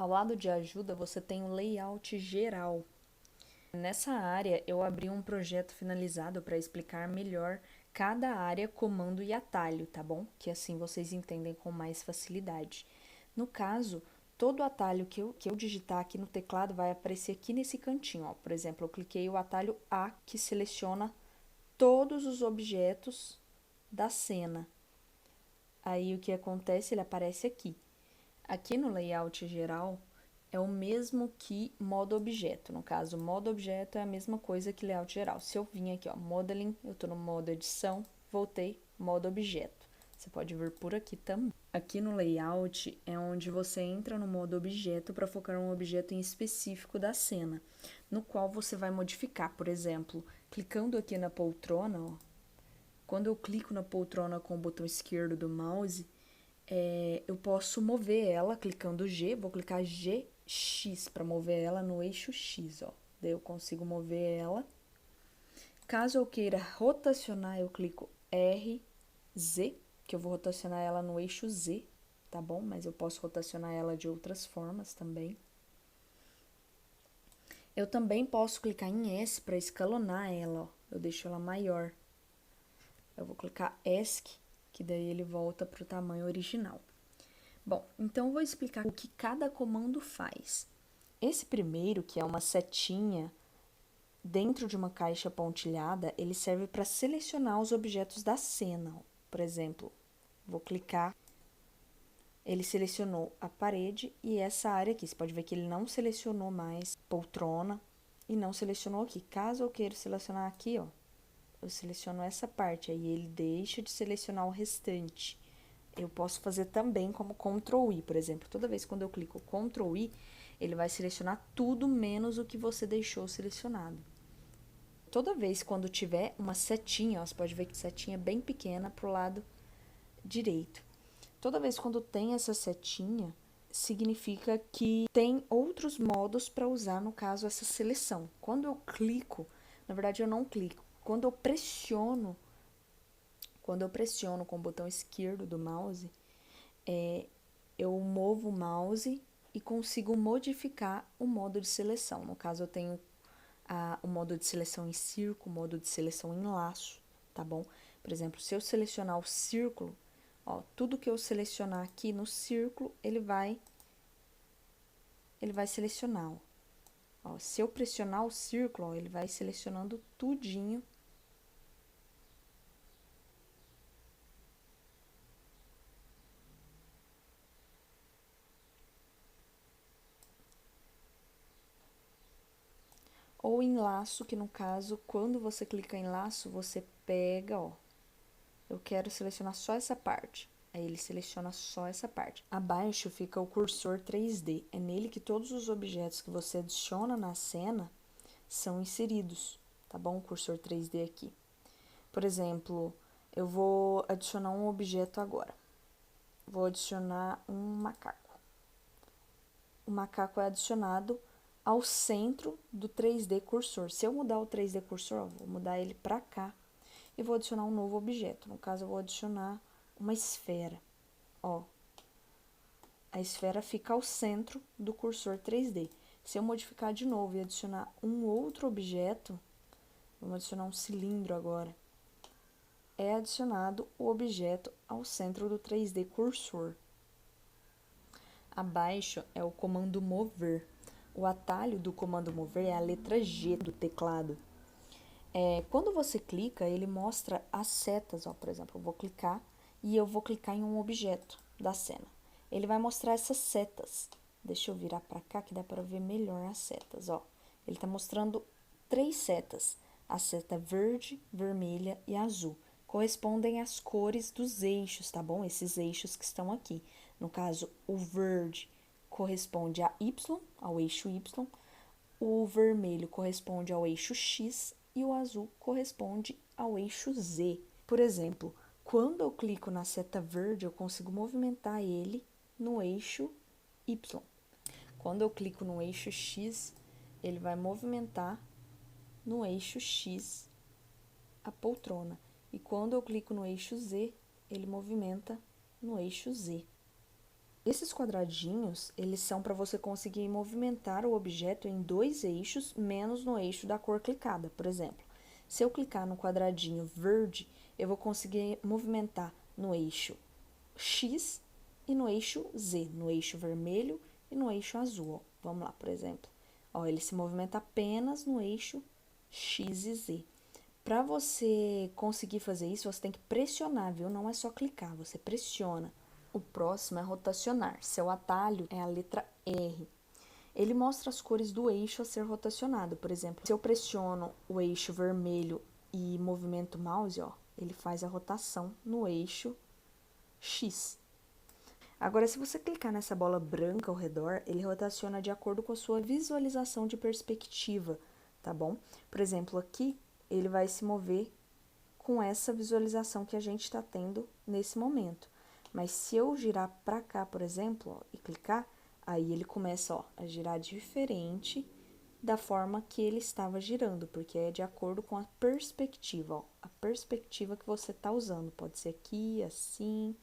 Ao lado de ajuda, você tem o layout geral. Nessa área, eu abri um projeto finalizado para explicar melhor cada área, comando e atalho, tá bom? Que assim vocês entendem com mais facilidade. No caso, todo atalho que eu digitar aqui no teclado vai aparecer aqui nesse cantinho, ó. Por exemplo, eu cliquei o atalho A, que seleciona todos os objetos da cena. Aí o que acontece? Ele aparece aqui. Aqui no layout geral é o mesmo que modo objeto. No caso, modo objeto é a mesma coisa que layout geral. Se eu vim aqui, ó, modeling, eu estou no modo edição, voltei, modo objeto. Você pode vir por aqui também. Aqui no layout é onde você entra no modo objeto para focar um objeto em específico da cena, no qual você vai modificar. Por exemplo, clicando aqui na poltrona, ó, quando eu clico na poltrona com o botão esquerdo do mouse, eu posso mover ela clicando G, vou clicar GX para mover ela no eixo X, ó. Daí eu consigo mover ela. Caso eu queira rotacionar, eu clico RZ, que eu vou rotacionar ela no eixo Z, tá bom? Mas eu posso rotacionar ela de outras formas também. Eu também posso clicar em S para escalonar ela, ó. Eu deixo ela maior. Eu vou clicar ESC, que daí ele volta para o tamanho original. Bom, então eu vou explicar o que cada comando faz. Esse primeiro, que é uma setinha dentro de uma caixa pontilhada, ele serve para selecionar os objetos da cena. Por exemplo, vou clicar, ele selecionou a parede e essa área aqui. Você pode ver que ele não selecionou mais poltrona e não selecionou aqui. Caso eu queira selecionar aqui, ó, eu seleciono essa parte, aí ele deixa de selecionar o restante. Eu posso fazer também como Ctrl I, por exemplo. Toda vez quando eu clico Ctrl I, ele vai selecionar tudo menos o que você deixou selecionado. Toda vez quando tiver uma setinha, ó, você pode ver que setinha é bem pequena para o lado direito. Toda vez quando tem essa setinha, significa que tem outros modos para usar, no caso, essa seleção. Quando eu clico, na verdade eu não clico, quando eu pressiono com o botão esquerdo do mouse, eu movo o mouse e consigo modificar o modo de seleção. No caso, eu tenho o modo de seleção em círculo, o modo de seleção em laço, tá bom? Por exemplo, se eu selecionar o círculo, ó, tudo que eu selecionar aqui no círculo, ele vai selecionar, ó. Se eu pressionar o círculo, ó, ele vai selecionando tudinho. Ou em laço, que no caso, quando você clica em laço, você pega, ó, eu quero selecionar só essa parte. Aí ele seleciona só essa parte. Abaixo fica o cursor 3D. É nele que todos os objetos que você adiciona na cena são inseridos, tá bom? O cursor 3D aqui. Por exemplo, eu vou adicionar um objeto agora. Vou adicionar um macaco. O macaco é adicionado ao centro do 3D cursor. Se eu mudar o 3D cursor, ó, vou mudar ele para cá e vou adicionar um novo objeto. No caso, eu vou adicionar uma esfera. Ó, a esfera fica ao centro do cursor 3D. Se eu modificar de novo e adicionar um outro objeto, vamos adicionar um cilindro agora, é adicionado o objeto ao centro do 3D cursor. Abaixo é o comando mover. O atalho do comando mover é a letra G do teclado. Quando você clica, ele mostra as setas, ó, por exemplo, eu vou clicar e eu vou clicar em um objeto da cena. Ele vai mostrar essas setas. Deixa eu virar para cá que dá para ver melhor as setas, ó. Ele está mostrando 3 setas. A seta verde, vermelha e azul. Correspondem às cores dos eixos, tá bom? Esses eixos que estão aqui. No caso, o verde corresponde a Y, ao eixo Y. O vermelho corresponde ao eixo X e o azul corresponde ao eixo Z. Por exemplo, quando eu clico na seta verde, eu consigo movimentar ele no eixo Y. Quando eu clico no eixo X, ele vai movimentar no eixo X a poltrona. E quando eu clico no eixo Z, ele movimenta no eixo Z. Esses quadradinhos, eles são para você conseguir movimentar o objeto em dois eixos, menos no eixo da cor clicada. Por exemplo, se eu clicar no quadradinho verde, eu vou conseguir movimentar no eixo X e no eixo Z, no eixo vermelho e no eixo azul. Ó. Vamos lá, por exemplo. Ó, ele se movimenta apenas no eixo X e Z. Para você conseguir fazer isso, você tem que pressionar, viu? Não é só clicar, você pressiona. O próximo é rotacionar. Seu atalho é a letra R. Ele mostra as cores do eixo a ser rotacionado. Por exemplo, se eu pressiono o eixo vermelho e movimento o mouse, ó, ele faz a rotação no eixo X. Agora, se você clicar nessa bola branca ao redor, ele rotaciona de acordo com a sua visualização de perspectiva, tá bom? Por exemplo, aqui ele vai se mover com essa visualização que a gente está tendo nesse momento. Mas se eu girar para cá, por exemplo, ó, e clicar, aí ele começa, ó, a girar diferente da forma que ele estava girando, porque é de acordo com a perspectiva, ó, a perspectiva que você está usando. Pode ser aqui, assim.